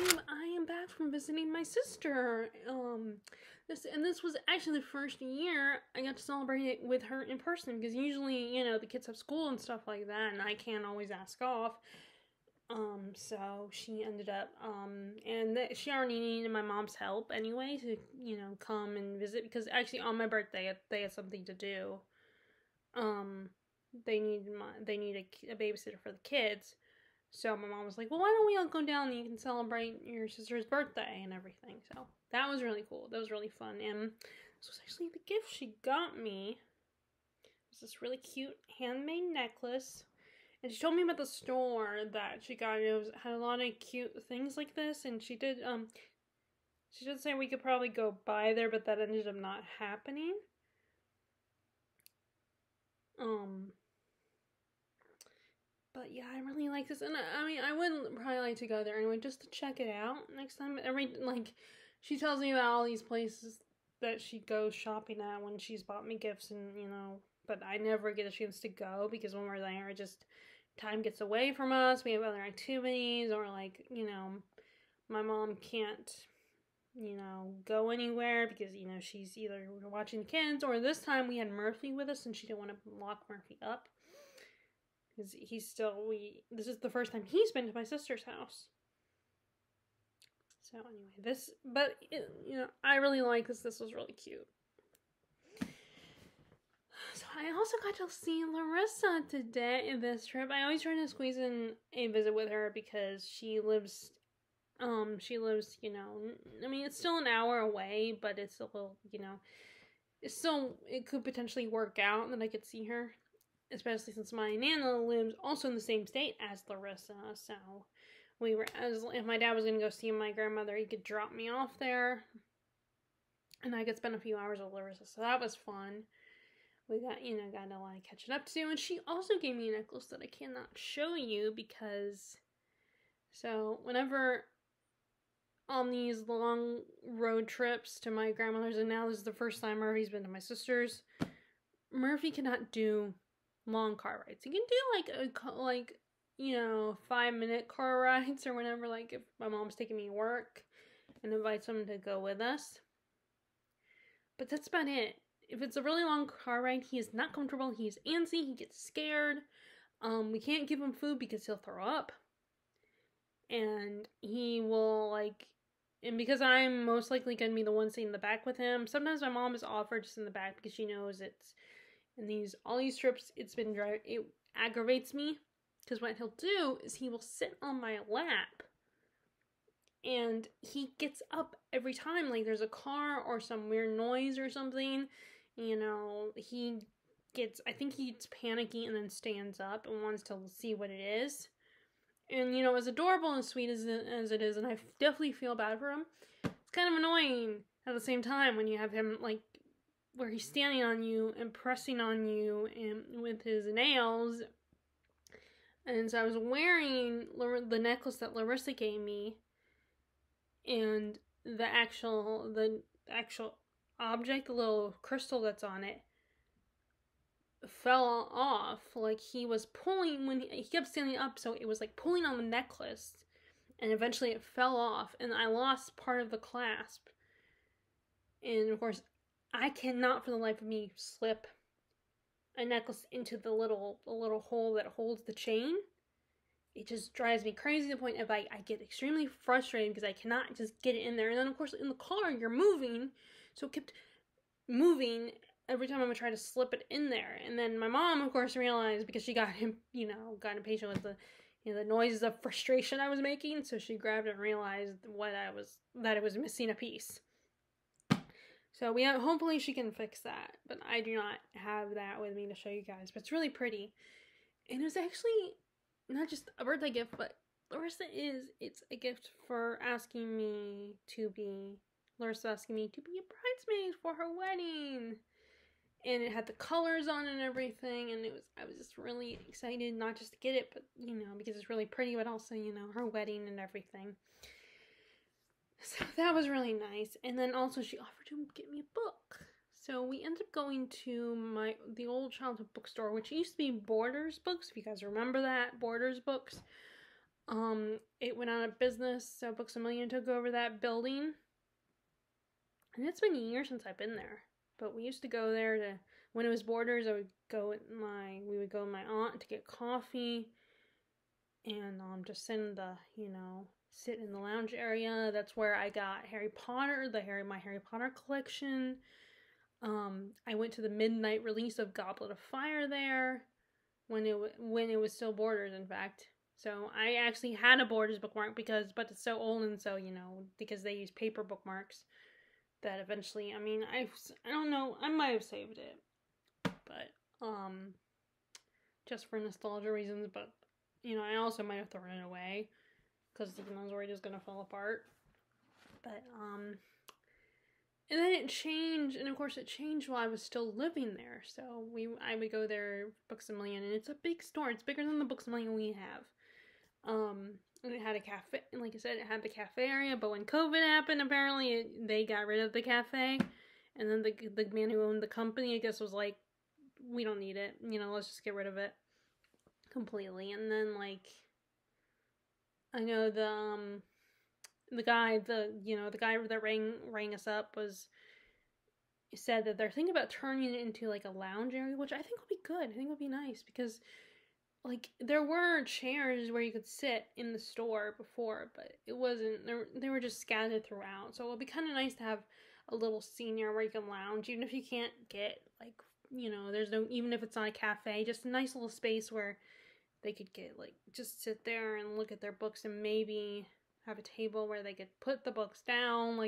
YouTube. I am back from visiting my sister. This was actually the first year I got to celebrate it with her in person because usually, the kids have school and stuff like that, and I can't always ask off. So she ended up, she already needed my mom's help anyway to, come and visit because actually on my birthday they had something to do. They need a babysitter for the kids. So my mom was like, well, why don't we all go down and you can celebrate your sister's birthday and everything. So that was really cool. That was really fun. And this was actually the gift she got me. It was this really cute handmade necklace. And she told me about the store that she got. It had a lot of cute things like this. And she did say we could probably go by there, but that ended up not happening. But yeah, I really like this, and I would probably like to go there anyway, just to check it out next time. She tells me about all these places that she goes shopping at when she's bought me gifts, and but I never get a chance to go because when we're there, time gets away from us. We have other activities, or my mom can't, go anywhere because she's either watching the kids, or this time we had Murphy with us, and she didn't want to lock Murphy up. Because this is the first time he's been to my sister's house. So anyway, I really like this. This was really cute. So I also got to see Larissa today in this trip. I always try to squeeze in a visit with her because she lives, it's still an hour away, but it's a little, it could potentially work out that I could see her. Especially since my Nana lives also in the same state as Larissa, so if my dad was going to go see my grandmother, he could drop me off there, and I could spend a few hours with Larissa, so that was fun. We got a lot of catching up to do, and she also gave me a necklace that I cannot show you whenever on these long road trips to my grandmother's, and now this is the first time Murphy's been to my sister's, Murphy cannot do long car rides. You can do 5-minute car rides or whenever, if my mom's taking me to work and invites him to go with us. But that's about it. If it's a really long car ride, he is not comfortable. He's antsy. He gets scared. We can't give him food because he'll throw up. And he will, and because I'm most likely going to be the one sitting in the back with him, sometimes my mom has offered to sit in the back because she knows it's all these trips, it aggravates me, because what he'll do is he will sit on my lap, and he gets up every time, there's a car or some weird noise or something, I think he gets panicky and then stands up and wants to see what it is, and, as adorable and sweet as it is, and I definitely feel bad for him, it's kind of annoying at the same time when you have him, where he's standing on you and pressing on you and with his nails. And so I was wearing the necklace that Larissa gave me, and the actual object, the little crystal that's on it, fell off. He was pulling when he kept standing up, so it was pulling on the necklace, and eventually it fell off, and I lost part of the clasp. And of course, I cannot for the life of me slip a necklace into the little hole that holds the chain. It just drives me crazy to the point of I get extremely frustrated because I cannot just get it in there. And then, of course, in the car, you're moving. So it kept moving every time I would try to slip it in there. And then my mom, of course, realized because she got impatient with the noises of frustration I was making. So she grabbed it and realized that it was missing a piece. So hopefully she can fix that, but I do not have that with me to show you guys, but it's really pretty. And it was actually not just a birthday gift, but Larissa it's a gift for asking me to be a bridesmaid for her wedding. And it had the colors on and everything, and I was just really excited, not just to get it, but, because it's really pretty, but also, her wedding and everything. So that was really nice. And then also she offered to get me a book. So we ended up going to the old childhood bookstore, which used to be Borders Books, if you guys remember that, Borders Books. It went out of business, so Books a Million took over that building. And it's been years since I've been there. But we used to go there to, when it was Borders, we would go with my aunt to get coffee and just sit in the lounge area. That's where I got Harry Potter, my Harry Potter collection. I went to the midnight release of Goblet of Fire there when it was still Borders, in fact. So I actually had a Borders bookmark but it's so old, and so because they use paper bookmarks, that eventually, I don't know, I might have saved it, but just for nostalgia reasons. But I also might have thrown it away because I was worried it was gonna fall apart. But and then it changed, and of course it changed while I was still living there. So I would go there, Books a Million, and it's a big store. It's bigger than the Books a Million we have. And it had a cafe, and like I said, it had the cafe area. But when COVID happened, apparently they got rid of the cafe, and then the man who owned the company, I guess, was like, "We don't need it. Let's just get rid of it completely." And then I know the guy that rang us up said that they're thinking about turning it into like a lounge area, which I think would be good. I think would be nice because there were chairs where you could sit in the store before, but it wasn't. They were just scattered throughout. So it would be kind of nice to have a little senior where you can lounge, even if you can't get there's no, even if it's not a cafe, just a nice little space where they could get just sit there and look at their books, and maybe have a table where they could put the books down,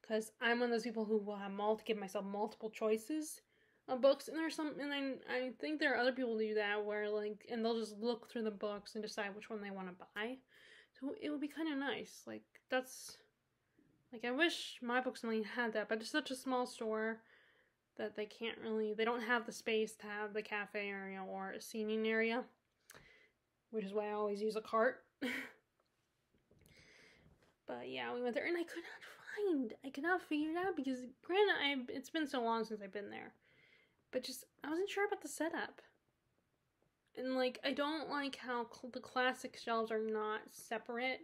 because I'm one of those people who will give myself multiple choices of books, and I think there are other people who do that where and they'll just look through the books and decide which one they want to buy. So it would be kind of nice. I wish my Books a Million had that, but it's such a small store that they don't have the space to have the cafe area or a seating area, which is why I always use a cart. But yeah, we went there, and I could not figure it out because, granted, it's been so long since I've been there, but I wasn't sure about the setup. And I don't like how the classic shelves are not separate.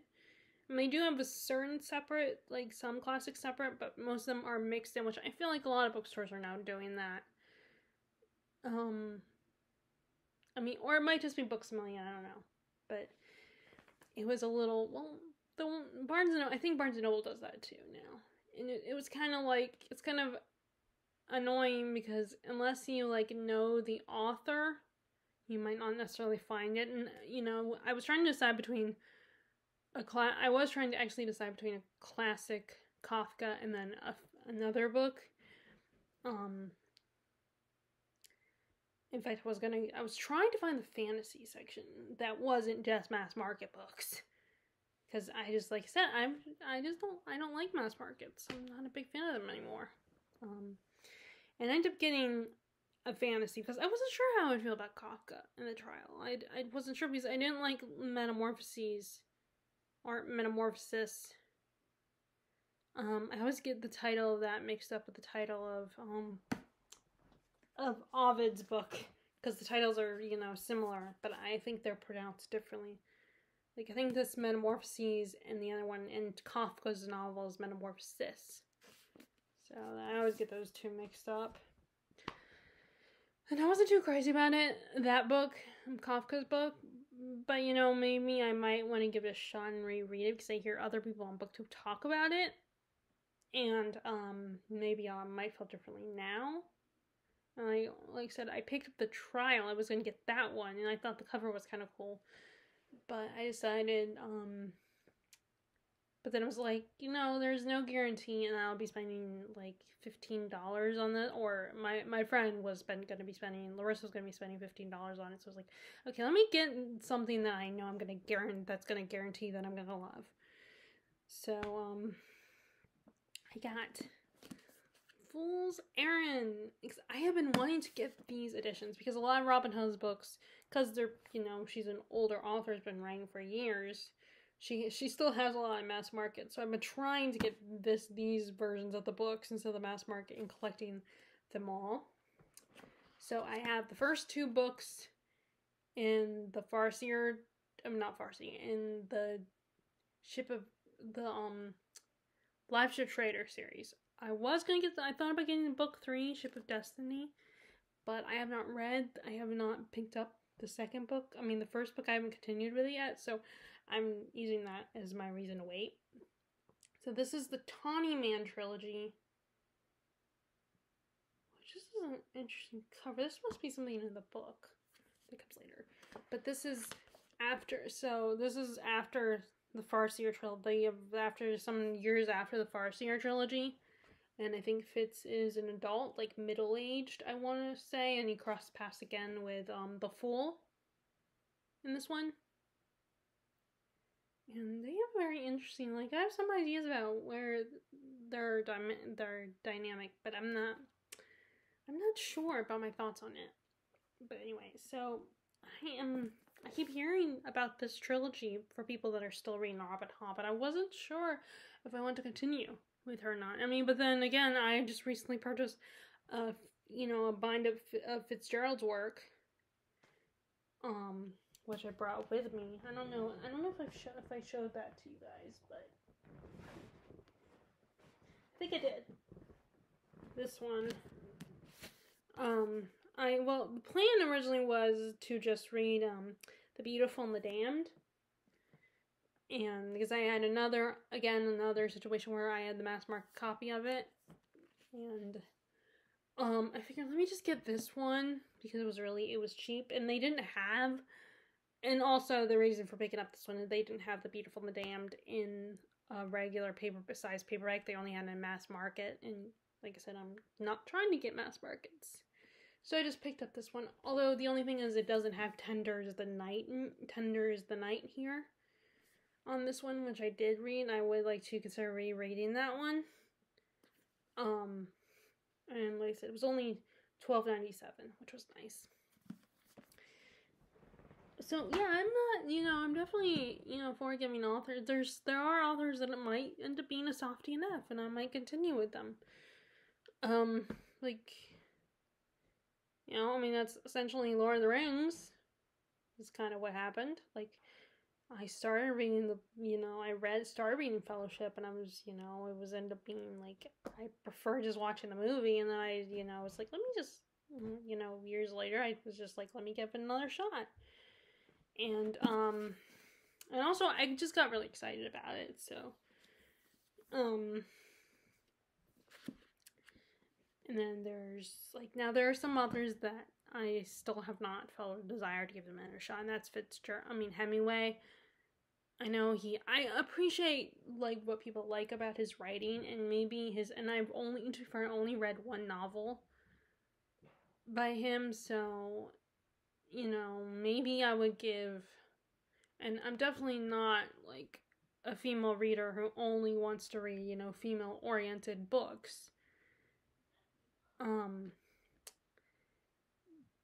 They do have a certain separate, some classics separate, but most of them are mixed in, which I feel like a lot of bookstores are now doing that. Or it might just be Books a Million, I don't know. But it was a little, I think Barnes & Noble does that too now. And it was kind of it's kind of annoying because unless you know the author, you might not necessarily find it. And I was trying to decide between a classic Kafka and then another book. In fact, I was trying to find the fantasy section that wasn't just mass market books. Because I just, like I said, I don't like mass markets. I'm not a big fan of them anymore. And I ended up getting a fantasy because I wasn't sure how I would feel about Kafka in the trial. I wasn't sure because I didn't like Metamorphoses or Metamorphosis. I always get the title of that mixed up with the title of Ovid's book because the titles are, similar, but I think they're pronounced differently. I think this Metamorphoses and the other one in Kafka's novel is Metamorphosis. So I always get those two mixed up. And I wasn't too crazy about that book, Kafka's book. But, maybe I might want to give it a shot and reread it because I hear other people on BookTube talk about it. And maybe I might feel differently now. And like I said, I picked up the trial. I was going to get that one, and I thought the cover was kind of cool. But I decided, but then I was there's no guarantee, and I'll be spending $15 on it, or my friend was going to be spending, Larissa was going to be spending $15 on it, so I was like, okay, let me get something that I know that's going to guarantee that I'm going to love. So, I got Fool's Errand, because I have been wanting to get these editions, because a lot of Robin Hood's books, because they're, she's an older author, has been writing for years, she still has a lot of mass market, so I've been trying to get these versions of the books instead of the mass market and collecting them all. So I have the first two books in the Farseer not Farsi, in the Live Ship Trader series. I thought about getting book 3, Ship of Destiny, but I have not picked up the second book. I mean, the first book I haven't continued with it yet, so I'm using that as my reason to wait. So this is the Tawny Man trilogy, which is an interesting cover. This must be something in the book that comes later. But this is after the Farseer trilogy, after some years after the Farseer trilogy. And I think Fitz is an adult, like middle-aged, I want to say, and he crossed paths again with the Fool in this one. And they have very interesting, like, I have some ideas about where their dynamic, but I'm not sure about my thoughts on it. But anyway, so I keep hearing about this trilogy for people that are still reading Rabbit Hall, but I wasn't sure if I want to continue with her or not. I mean, but then again, I just recently purchased a bind of Fitzgerald's work, which I brought with me. I don't know if I showed that to you guys, but I think I did. This one. The plan originally was to just read The Beautiful and the Damned. And because I had another situation where I had the mass market copy of it. And I figured, let me just get this one because it was cheap, and they didn't have, and also the reason for picking up this one is they didn't have The Beautiful and the Damned in a regular size paperback. They only had it in mass market, and like I said, I'm not trying to get mass markets. So I just picked up this one. Although the only thing is it doesn't have Tender is the Night here on this one, which I did read. I would like to consider rereading that one. And like I said, it was only $12.97, which was nice. So yeah, I'm definitely, for giving authors. There are authors that it might end up being a softie enough, and I might continue with them. That's essentially Lord of the Rings. Is kind of what happened. Like, I started reading started reading Fellowship, and I was, it was ended up being like, I prefer just watching the movie, and then I was like, let me just, years later, I was just like, let me give it another shot. And also, I just got really excited about it, so, and then there are some authors that I still have not felt a desire to give them another shot, and that's Hemingway. I appreciate, like, what people like about his writing, and I've only read one novel by him, so, maybe I would give, and I'm definitely not, like, a female reader who only wants to read, female-oriented books.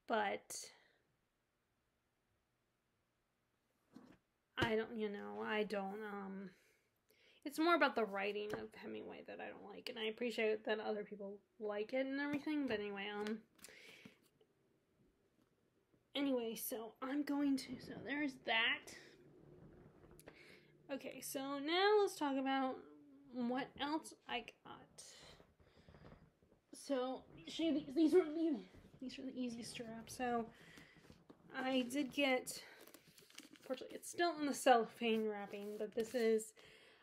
But it's more about the writing of Hemingway that I don't like, and I appreciate that other people like it and everything, but so there's that. Okay, so now let's talk about what else I got. So, these are the easy straps. So, I did get, unfortunately, it's still in the cellophane wrapping, but this is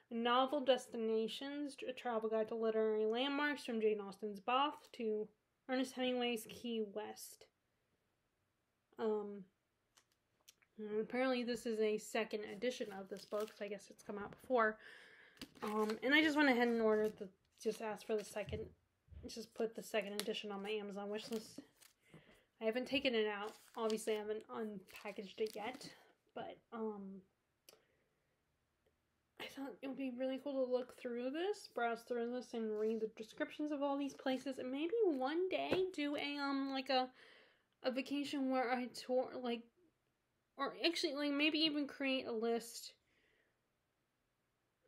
Novel Destinations, a travel guide to literary landmarks from Jane Austen's Bath to Ernest Hemingway's Key West. Apparently this is a second edition of this book, so I guess it's come out before. And I just went ahead and ordered just put the second edition on my Amazon wishlist. I haven't taken it out. Obviously, I haven't unpackaged it yet, but I thought it would be really cool to browse through this, and read the descriptions of all these places, and maybe one day do a vacation where I tour, or actually, maybe even create a list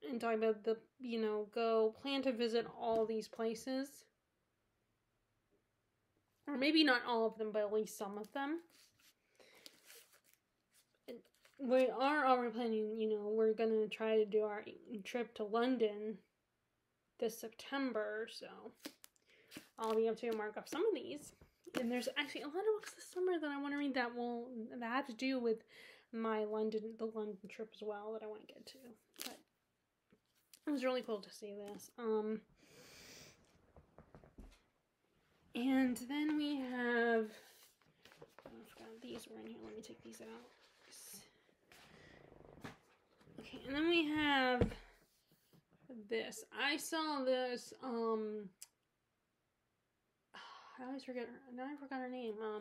and talk about plan to visit all these places. Or maybe not all of them, but at least some of them. And, we are already planning, we're gonna try to do our trip to London this September, so I'll be able to mark off some of these. And there's actually a lot of books this summer that I want to read that have to do with the London trip as well that I want to get to. But it was really cool to see this. And then we have, I forgot these were in here. Let me take these out. Okay, and then we have this. I saw this, I always forget her. Now I forgot her name. I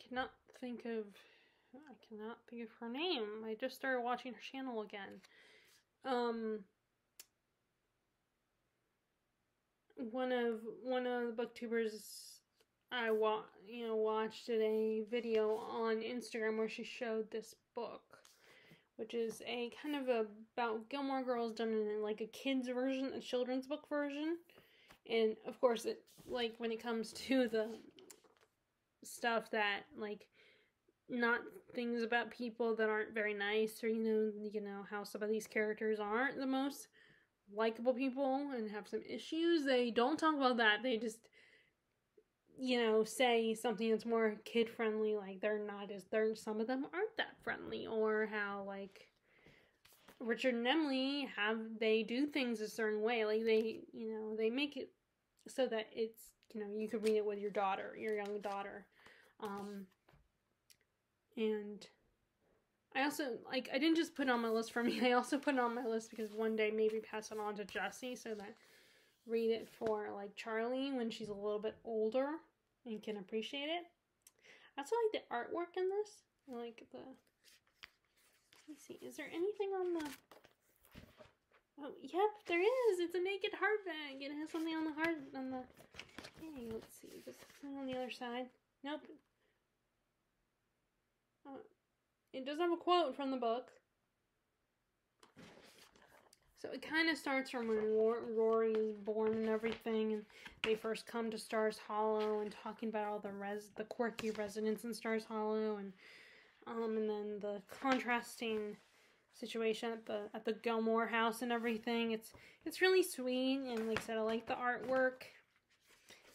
cannot think of her name. I just started watching her channel again. One of the booktubers I watched a video on Instagram where she showed this book, which is a kind of about Gilmore Girls done in like a kid's version, a children's book version. And of course, it, like, when it comes to the stuff that, like, not things about people that aren't very nice, or how some of these characters aren't the most likable people and have some issues, they don't talk about that. They just say something that's more kid friendly, like some of them aren't that friendly, or how, like, Richard and Emily they do things a certain way, like they make it so that it's you could read it with your young daughter. And I also, like, I didn't just put it on my list for me, I also put it on my list because one day maybe pass it on to Jessie, so that read it for, like, Charlie when she's a little bit older and can appreciate it. I also like the artwork in this. I like let me see, is there anything on the, oh, yep, there is. It's a naked hardback. It has something on the hey, let's see, is this something on the other side? Nope. It does have a quote from the book. So it kind of starts from when Rory is born and everything, and they first come to Stars Hollow, and talking about all the quirky residents in Stars Hollow, and then the contrasting situation at the Gilmore house and everything. It's really sweet, and like I said, I like the artwork.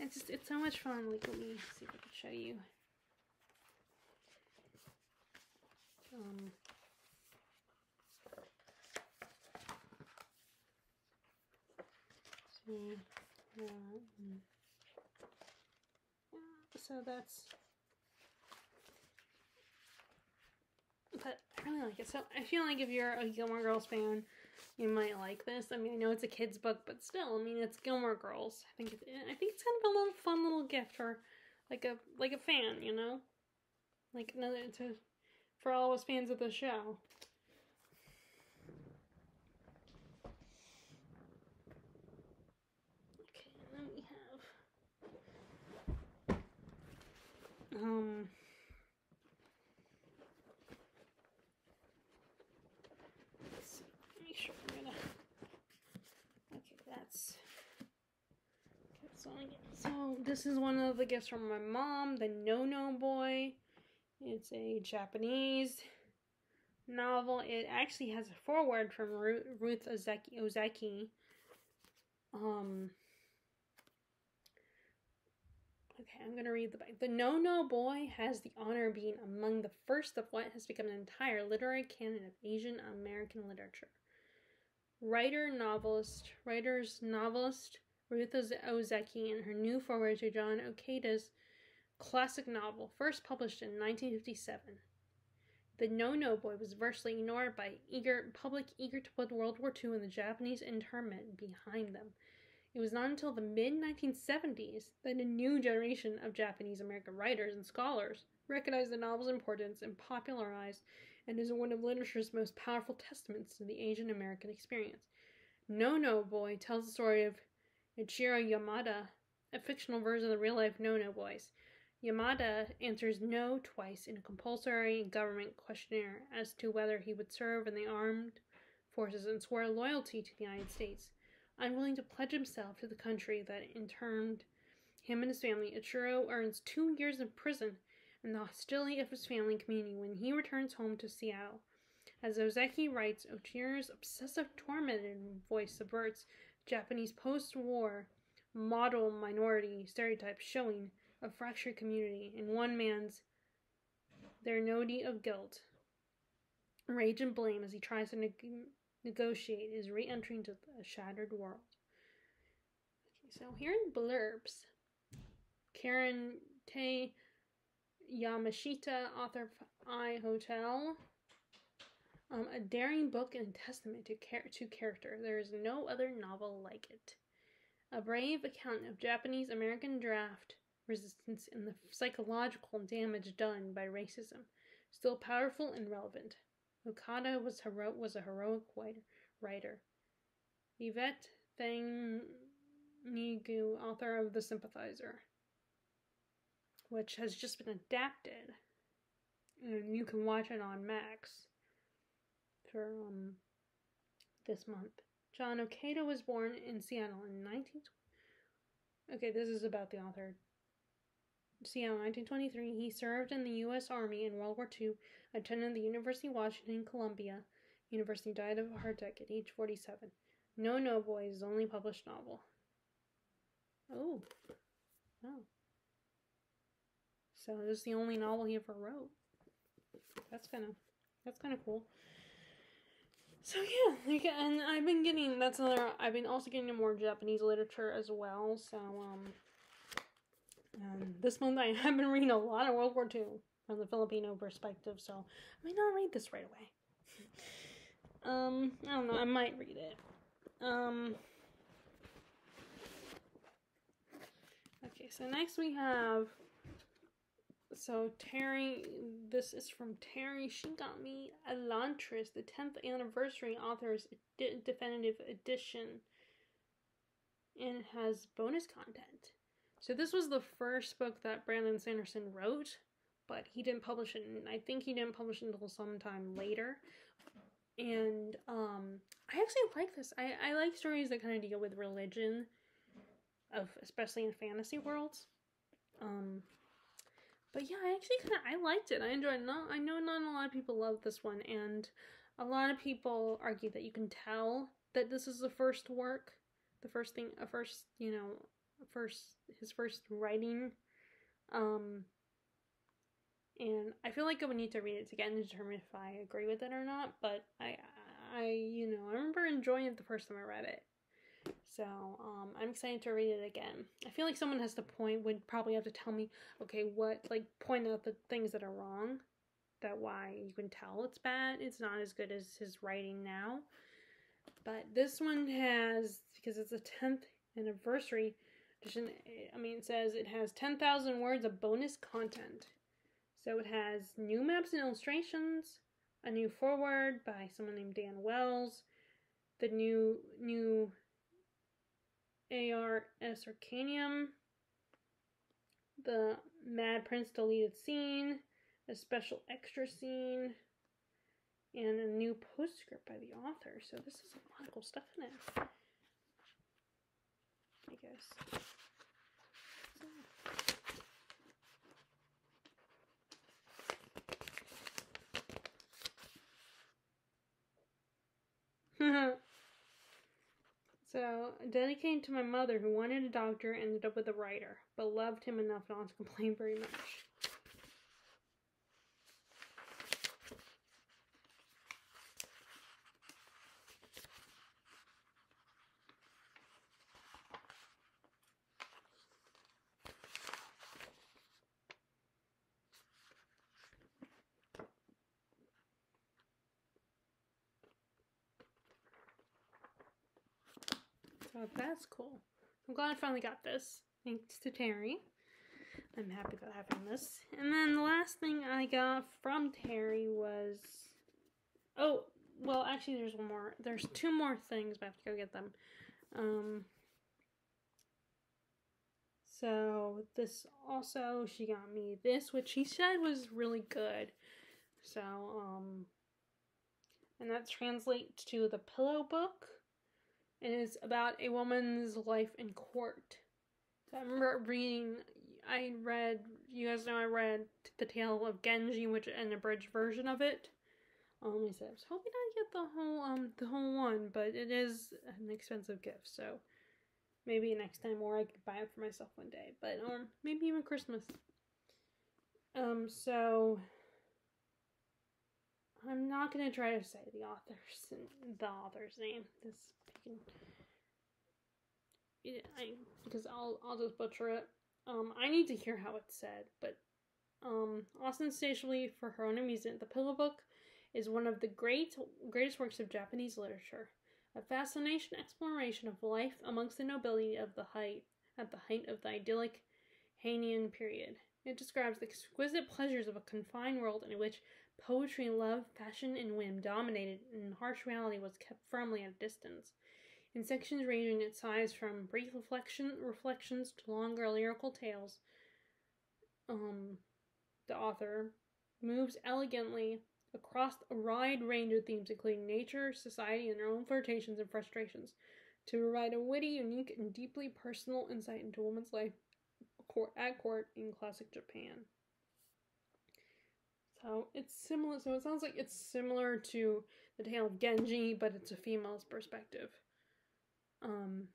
It's so much fun. Like, let me see if I can show you. So that's, but I really like it. So I feel like if you're a Gilmore Girls fan, you might like this. I mean, I know it's a kid's book, but still, I mean, it's Gilmore Girls. I think it's kind of a little fun little gift for like a fan, like another for all us fans of the show. Okay, and then we have let's see, make sure I'm gonna, okay, that's so this is one of the gifts from my mom, The No-No Boy. It's a Japanese novel. It actually has a foreword from Ruth Ozeki. Okay, I'm going to read the back. The No-No Boy has the honor of being among the first of what has become an entire literary canon of Asian American literature. Writer's novelist Ruth Ozeki and her new foreword to John Okada's classic novel, first published in 1957. The No-No Boy was virtually ignored by public eager to put World War II and the Japanese internment behind them. It was not until the mid-1970s that a new generation of Japanese-American writers and scholars recognized the novel's importance and popularized and is one of literature's most powerful testaments to the Asian-American experience. No-No Boy tells the story of Ichiro Yamada, a fictional version of the real-life No-No Boys. Yamada answers no twice in a compulsory government questionnaire as to whether he would serve in the armed forces and swore loyalty to the United States. Unwilling to pledge himself to the country that interned him and his family, Ichiro earns 2 years in prison and the hostility of his family and community when he returns home to Seattle. As Ozeki writes, Ochira's obsessive, tormented voice subverts Japanese post-war model minority stereotypes, showing a fractured community in one man's their nodity of guilt, rage, and blame as he tries to negotiate his re-entry into a shattered world. Okay, so here in blurbs, Karen Te Yamashita, author of I, Hotel. A daring book and testament to character. There is no other novel like it. A brave account of Japanese-American draft resistance and the psychological damage done by racism. Still powerful and relevant. Okada was a heroic writer. Yvette Thanigu, author of The Sympathizer, which has just been adapted. And you can watch it on Max for this month. John Okada was born in Seattle in 1920. Okay, this is about the author. Seattle, 1923. He served in the U.S. Army in World War II, attended the University of Washington, Columbia University, died of a heart attack at age 47. No Boys, only published novel. Oh. So this is the only novel he ever wrote. That's kind of cool. So yeah, and I've been also getting more Japanese literature as well. So this month I have been reading a lot of World War II from the Filipino perspective. So I might not read this right away. I don't know. I might read it. Okay, so next we have. So Terry, this is from Terry Shigami Elantris, the 10th anniversary author's definitive edition, and it has bonus content. So this was the first book that Brandon Sanderson wrote, but he didn't publish it, and I think he didn't publish it until sometime later. And I actually like this. I like stories that kind of deal with religion, especially in fantasy worlds. But yeah, I liked it. I enjoyed it. I know not a lot of people love this one, and a lot of people argue that you can tell that this is the first work, his first writing. And I feel like I would need to read it again to determine if I agree with it or not, but I remember enjoying it the first time I read it. So, I'm excited to read it again. I feel like someone would probably have to tell me, okay, point out the things that are wrong, why you can tell it's bad. It's not as good as his writing now. But this one has, because it's a 10th anniversary edition, it says it has 10,000 words of bonus content. So it has new maps and illustrations, a new foreword by someone named Dan Wells, the new ARS Arcanium, the Mad Prince deleted scene, a special extra scene, and a new postscript by the author. So this is a lot of cool stuff in it, I guess. So, dedicated to my mother who wanted a doctor, ended up with a writer, but loved him enough not to complain very much. So that's cool. I'm glad I finally got this. Thanks to Terry. I'm happy about having this. And then the last thing I got from Terry was... Oh, well, actually there's one more. There's two more things, but I have to go get them. So this also, she got me this, which she said was really good. So, and that translates to The Pillow Book. And it's about a woman's life in court. So I remember reading, read, you guys know I read The Tale of Genji, which an abridged version of it. I said I was hoping I'd get the whole one, but it is an expensive gift, so maybe next time, or I could buy it for myself one day, but maybe even Christmas. So I'm not gonna try to say the author's name. Because I'll just butcher it. I need to hear how it's said, but ostensibly for her own amusement, The Pillow Book is one of the greatest works of Japanese literature, a fascination exploration of life amongst the nobility at the height of the idyllic Heian period. It describes the exquisite pleasures of a confined world in which poetry, love, fashion, and whim dominated, and harsh reality was kept firmly at a distance. In sections ranging in size from brief reflections to longer lyrical tales, the author moves elegantly across a wide range of themes, including nature, society, and their own flirtations and frustrations, to provide a witty, unique, and deeply personal insight into a woman's life at court in classic Japan. So it's similar. So it sounds like it's similar to The Tale of Genji, but it's a female's perspective. And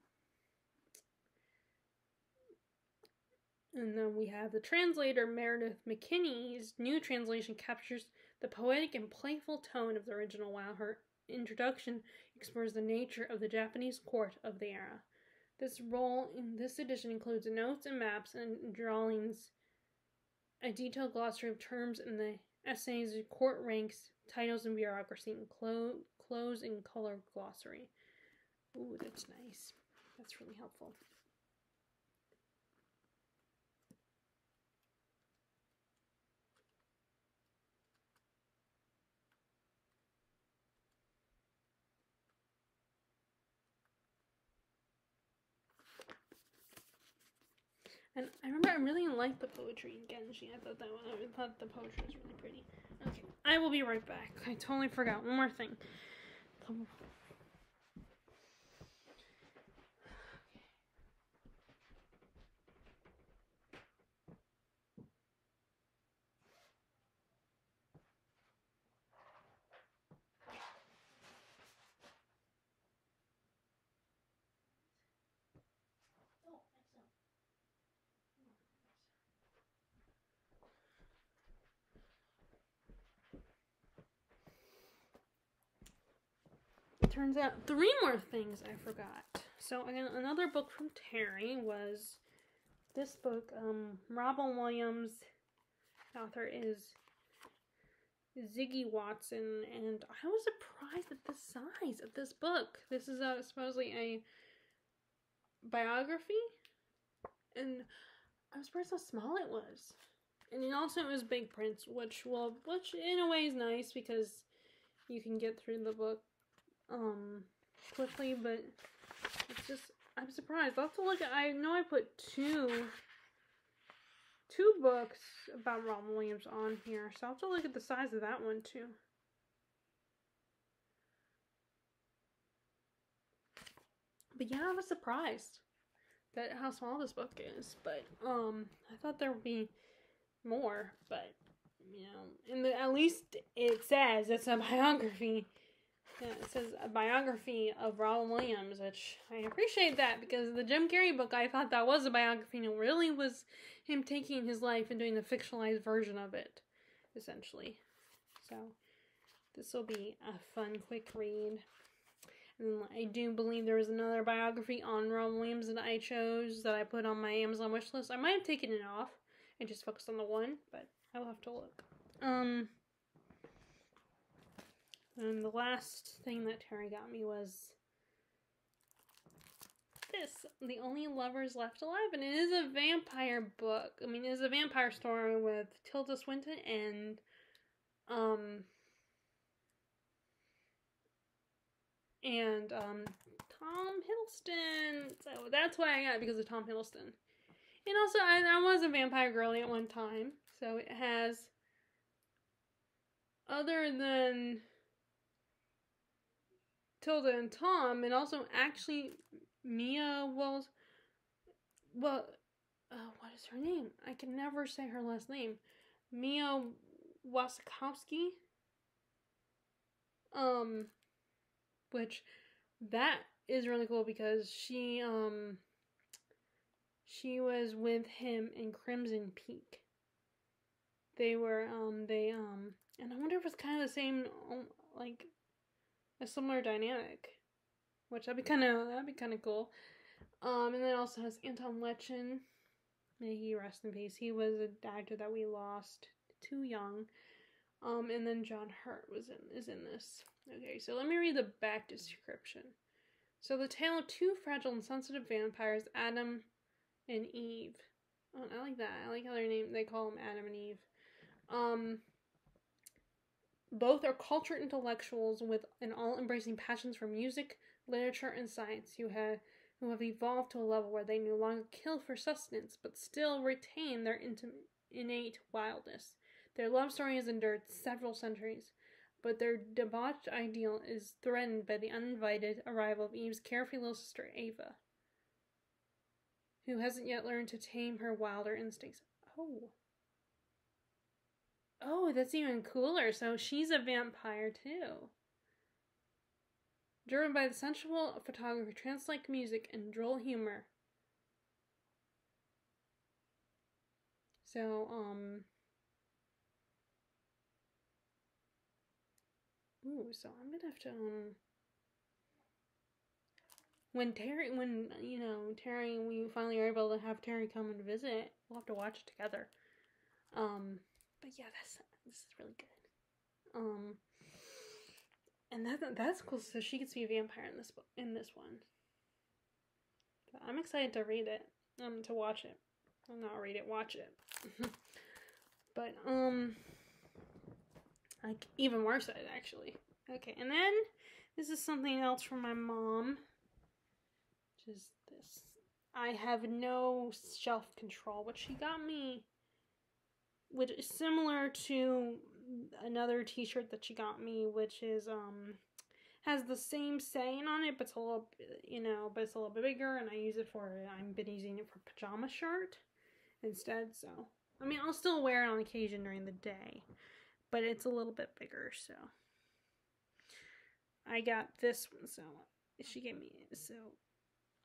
then we have the translator Meredith McKinney's new translation captures the poetic and playful tone of the original, while her introduction explores the nature of the Japanese court of the era. This role in this edition includes notes and maps and drawings, a detailed glossary of terms in the essays, court ranks, titles, and bureaucracy, and close and color glossary. Ooh, that's nice. That's really helpful. And I remember I really liked the poetry in Genji. I thought the poetry was really pretty. Okay, I will be right back. I totally forgot one more thing. Turns out 3 more things I forgot. So again, another book from Terry was this book. Robin Williams, the author is Ziggy Watson, and I was surprised at the size of this book. This is supposedly a biography, and I was surprised how small it was. And it also was big print, which in a way is nice because you can get through the book quickly, but it's just, I'm surprised. I'll have to look at, I know I put two books about Robin Williams on here, so I'll have to look at the size of that one too. But yeah, I was surprised that how small this book is, but I thought there would be more, but you know, at least it says it's a biography. Yeah, it says a biography of Robin Williams, which I appreciate that, because the Jim Carrey book, I thought that was a biography, and it really was him taking his life and doing the fictionalized version of it, essentially. So, this will be a fun, quick read. And I do believe there was another biography on Robin Williams that I chose, that I put on my Amazon wishlist. I might have taken it off and just focused on the one, but I will have to look. And the last thing that Terry got me was this, The Only Lovers Left Alive, and it is a vampire book. I mean, it is a vampire story with Tilda Swinton and Tom Hiddleston. So that's why I got it, because of Tom Hiddleston. And also, I was a vampire girly at one time, so it has, other than Tilda and Tom, and also actually Mia, well, what is her name? I can never say her last name. Mia Wasikowski. Which that is really cool because she was with him in Crimson Peak. They were and I wonder if it's kind of the same, like a similar dynamic, which that'd be kind of cool. And then also has Anton Lechen. May he rest in peace. He was an actor that we lost too young. And then John Hurt is in this. Okay, so let me read the back description. So the tale of two fragile and sensitive vampires, Adam and Eve. Oh, I like that. I like how they call them Adam and Eve. Both are cultured intellectuals with an all-embracing passions for music, literature, and science who have evolved to a level where they no longer kill for sustenance, but still retain their innate wildness. Their love story has endured several centuries, but their debauched ideal is threatened by the uninvited arrival of Eve's carefree little sister Ava, who hasn't yet learned to tame her wilder instincts. Oh, that's even cooler. So she's a vampire too. Driven by the sensual photography, trance-like music, and droll humor. So, so I'm gonna have to, when Terry, we finally are able to have Terry come and visit, we'll have to watch it together. But yeah, this is really good. And that's cool. So she gets to be a vampire in this one. But I'm excited to read it. To watch it. Well, not read it, watch it. But like even more excited actually. Okay, and then this is something else from my mom. Which is this. I have no self-control. What she got me, which is similar to another t-shirt that she got me, which is has the same saying on it, but it's a little bit bigger, and I've been using it for pajama shirt instead. So I mean, I'll still wear it on occasion during the day, but it's a little bit bigger. So I got this one. So she gave me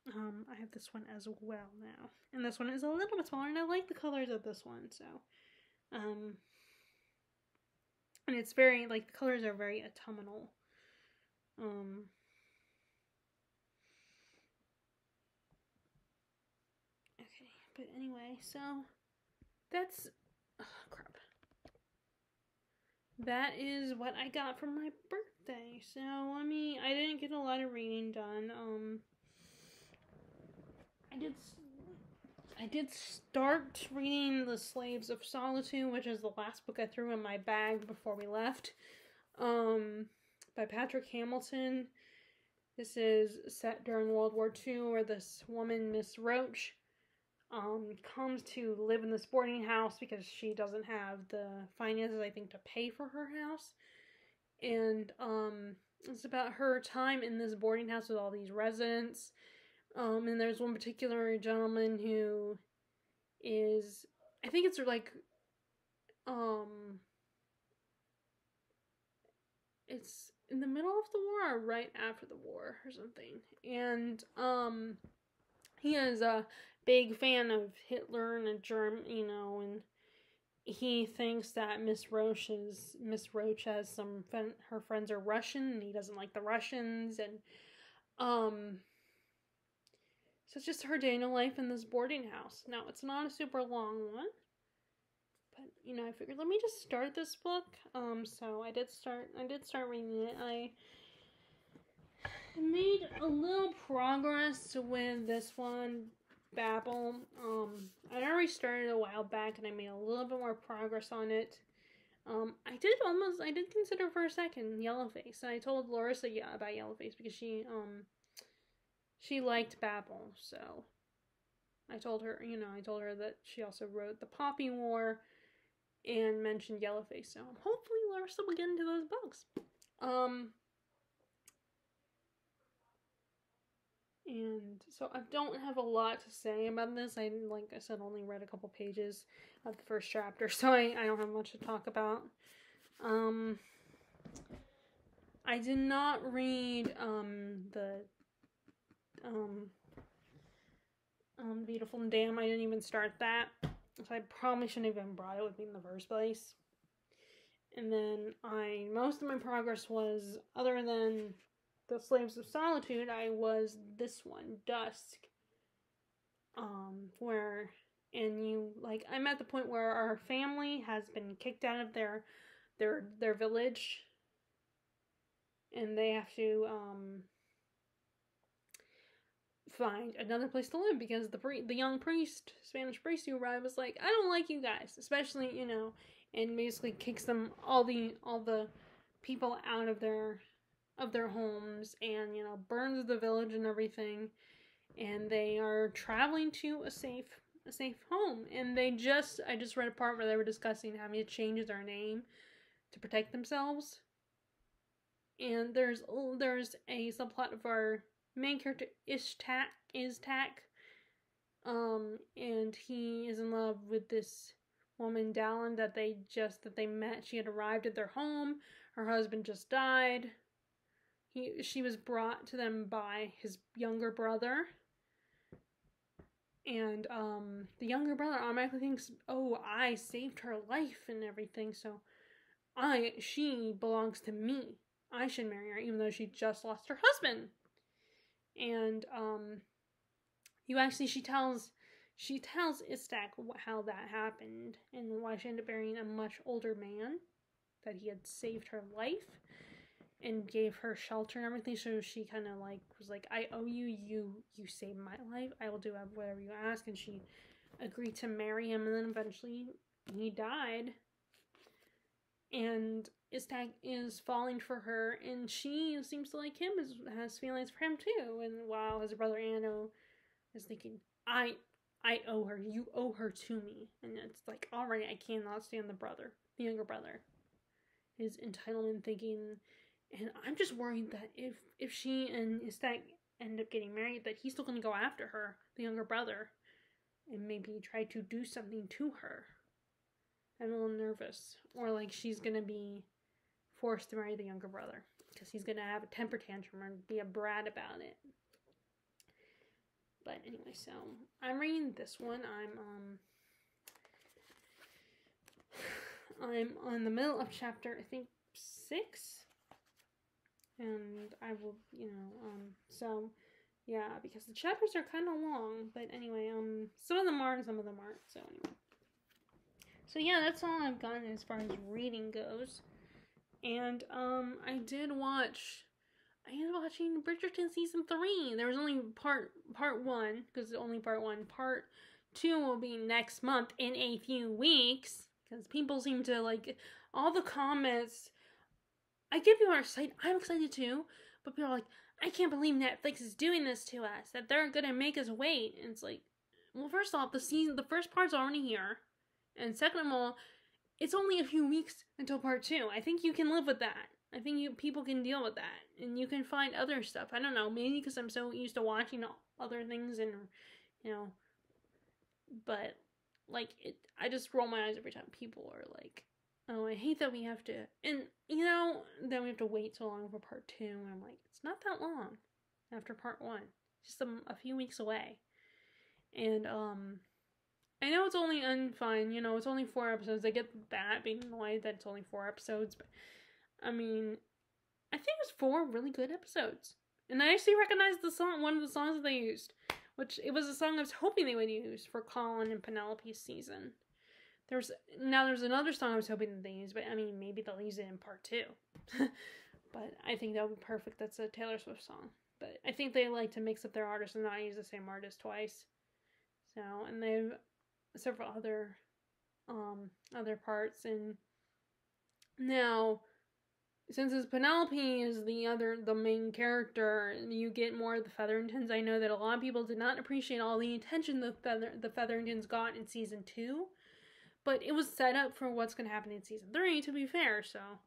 I have this one as well now, and this one is a little bit smaller, and I like the colors of this one. So and it's very, like, the colors are very autumnal. Okay, but anyway, so that's, crap. That is what I got for my birthday. So, I didn't get a lot of reading done. I did start reading The Slaves of Solitude, which is the last book I threw in my bag before we left, by Patrick Hamilton. This is set during World War II, where this woman, Miss Roach, comes to live in this boarding house because she doesn't have the finances, I think, to pay for her house. And it's about her time in this boarding house with all these residents. And there's one particular gentleman who is, I think it's like, it's in the middle of the war or right after the war or something. And, he is a big fan of Hitler and and he thinks that Miss Roach has her friends are Russian, and he doesn't like the Russians, and, so it's just her day in the life in this boarding house. Now, it's not a super long one, but, I figured, let me just start this book. So I did start reading it. I made a little progress with this one, Babel. I already started a while back, and I made a little bit more progress on it. I did consider for a second Yellowface, and I told Larissa about Yellowface because she liked Babel, so I told her that she also wrote The Poppy War and mentioned Yellowface, so hopefully Larissa will get into those books. And so I don't have a lot to say about this. Like I said, only read a couple pages of the first chapter, so I don't have much to talk about. I did not read the Beautiful and Damn. I didn't even start that, so I probably shouldn't have even brought it with me in the first place. And then most of my progress was, other than the Slaves of Solitude, I was this one, Dusk. I'm at the point where our family has been kicked out of their village, and they have to find another place to live, because the young priest, Spanish priest who arrived, was like, I don't like you guys, especially, and basically kicks all the people out of their homes, and burns the village and everything, and they are traveling to a safe home. And I just read a part where they were discussing having to change their name to protect themselves. And there's a subplot of our main character, Iztak, and he is in love with this woman, Dallin, that they met. She had arrived at their home. Her husband just died. She was brought to them by his younger brother. And the younger brother automatically thinks, oh, I saved her life and everything, so she belongs to me. I should marry her, even though she just lost her husband. And she tells Iztak how that happened, and why she ended up marrying a much older man, that he had saved her life and gave her shelter and everything. So she kind of was like, I owe you. You saved my life. I will do whatever you ask. And she agreed to marry him, and then eventually he died. And Iztak is falling for her, and she seems to like him, has feelings for him too. And while his brother Anno is thinking, I owe her. You owe her to me. And it's like, already I cannot stand the younger brother. His entitlement thinking. And I'm just worried that if she and Iztak end up getting married, that he's still going to go after her, the younger brother, and maybe try to do something to her. I'm a little nervous. Or she's going to be forced to marry the younger brother, because he's going to have a temper tantrum and be a brat about it. But anyway, so I'm reading this one. I'm on the middle of chapter, I think, 6. And I will, so, yeah, because the chapters are kind of long, but anyway, some of them are and some of them aren't, so anyway. So yeah, that's all I've gotten as far as reading goes. And, I ended watching Bridgerton Season 3. There was only part 1, because it's only part 1. Part 2 will be next month in a few weeks, because people seem to, all the comments, I get people are excited. I'm excited too, but people are like, I can't believe Netflix is doing this to us, that they're gonna make us wait. And it's like, well, first off, the first part's already here, and second of all, it's only a few weeks until part 2. I think you can live with that. I think people can deal with that, and you can find other stuff. I don't know, maybe because I'm so used to watching other things, and but I just roll my eyes every time people are like, oh, I hate that we have to, and then we have to wait so long for part 2, and I'm like, it's not that long after part 1, just a few weeks away. And I know it's only fine, it's only 4 episodes. I get that, being annoyed that it's only 4 episodes, but I mean, I think it's 4 really good episodes. And I actually recognized one of the songs that they used, which it was a song I was hoping they would use for Colin and Penelope's season. There's another song I was hoping that they use, but I mean, maybe they'll use it in part 2. But I think that would be perfect. That's a Taylor Swift song. But I think they like to mix up their artists and not use the same artist twice. So, and they have several other parts. And now, since Penelope is the main character, you get more of the Featheringtons. I know that a lot of people did not appreciate all the attention the Featheringtons got in season 2. But it was set up for what's going to happen in season 3, to be fair, so.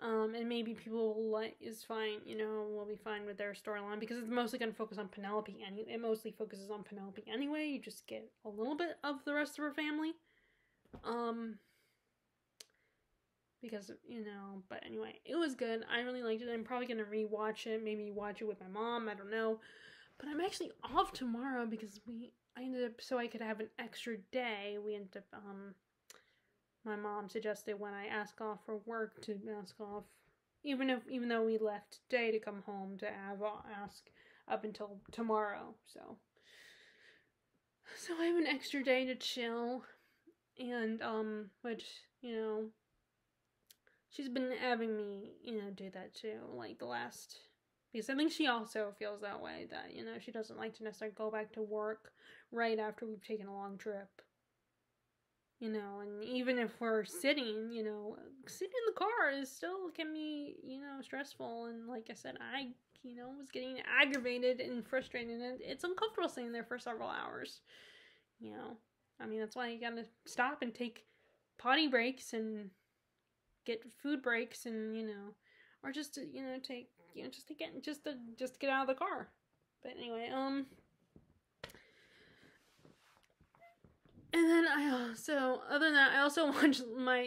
And maybe people is fine, will be fine with their storyline because it's mostly going to focus on Penelope. It mostly focuses on Penelope anyway. You just get a little bit of the rest of her family. Because, but anyway, it was good. I really liked it. I'm probably going to rewatch it, maybe watch it with my mom. I don't know. But I'm actually off tomorrow because I ended up, so I could have an extra day. We ended up, my mom suggested when I ask off for work to ask off, even though we left today to come home, to ask up until tomorrow. So I have an extra day to chill, and which she's been having me do that too, like the last. Because I think she also feels that way, that, she doesn't like to necessarily go back to work right after we've taken a long trip. And even if we're sitting, sitting in the car is still can be, stressful. And like I said, I, was getting aggravated and frustrated. And it's uncomfortable sitting there for several hours. I mean, that's why you gotta stop and take potty breaks and get food breaks and, or just to, take, just to get out of the car. But anyway, and then other than that, I also watched my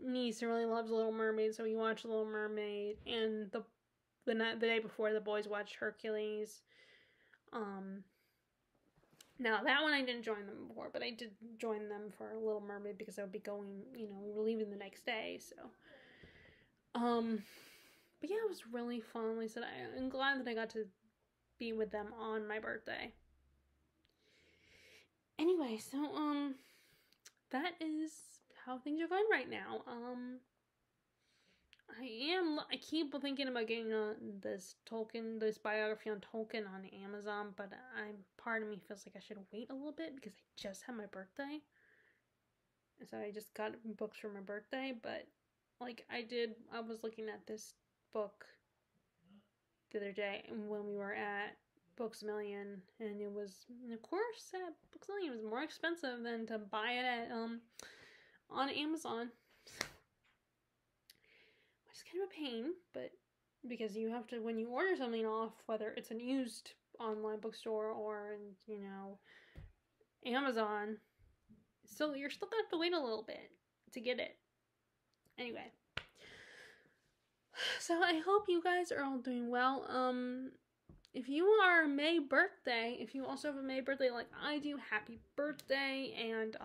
niece really loves Little Mermaid, so we watched Little Mermaid, and the day before, the boys watched Hercules. Now that one I didn't join them before, but I did join them for Little Mermaid because I would be going, we were leaving the next day, so. But yeah, it was really fun. Like I said, I'm glad that I got to be with them on my birthday. Anyway, so, that is how things are going right now. I keep thinking about getting this biography on Tolkien on Amazon, but part of me feels like I should wait a little bit because I just had my birthday. So I just got books for my birthday, but like I was looking at this book the other day when we were at Books A Million, and it was, of course, at Books A Million, it was more expensive than to buy it at on Amazon, which is kind of a pain, but because you have to, when you order something off, whether it's a used online bookstore or Amazon, you're still gonna have to wait a little bit to get it. Anyway, so I hope you guys are all doing well. If you are May birthday, if you also have a May birthday like I do, happy birthday. And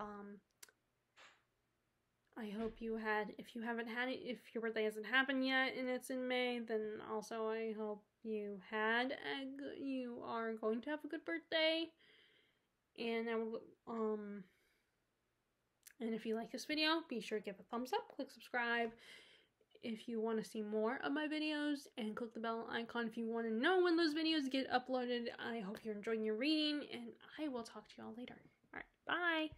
I hope if you haven't had it, if your birthday hasn't happened yet and it's in May, then also I hope you are going to have a good birthday. And and if you like this video, be sure to give a thumbs up, click subscribe if you want to see more of my videos, and click the bell icon if you want to know when those videos get uploaded. I hope you're enjoying your reading, and I will talk to you all later. Alright, bye!